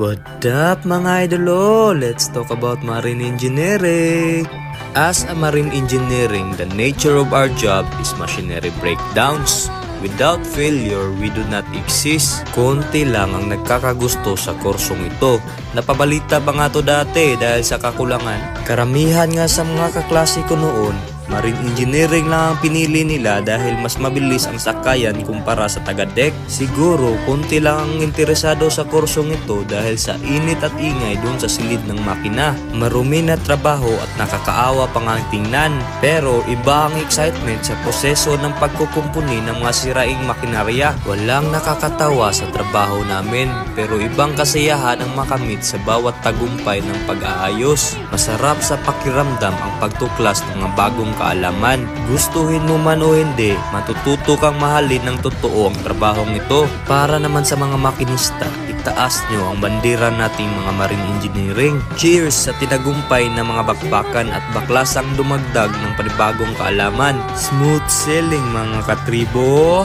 What up mga idolo? Let's talk about marine engineering. As a marine engineering, the nature of our job is machinery breakdowns. Without failure, we do not exist. Konti lang ang nagkakagusto sa kursong ito. Napabalita pa nga to dati dahil sa kakulangan. Karamihan nga sa mga kaklase ko noon, marine engineering lang ang pinili nila dahil mas mabilis ang sakayan kumpara sa taga-deck. Siguro, konti lang ang interesado sa kursong ito dahil sa init at ingay doon sa silid ng makina. Marumi na trabaho at nakakaawa pa nga tingnan. Pero iba ang excitement sa proseso ng pagkukumpuni ng mga siraing makinarya. Walang nakakatawa sa trabaho namin, pero ibang kasiyahan ang makamit sa bawat tagumpay ng pag-aayos. Masarap sa pakiramdam ang pagtuklas ng mga bagong kaalaman. Gustuhin mo man o hindi, matututo kang mahalin ng totoo ang trabahong ito. Para naman sa mga makinista, itaas nyo ang bandera nating mga marine engineering. Cheers sa tinagumpay ng mga bakbakan at baklasang dumagdag ng panibagong kaalaman. Smooth sailing mga katribo!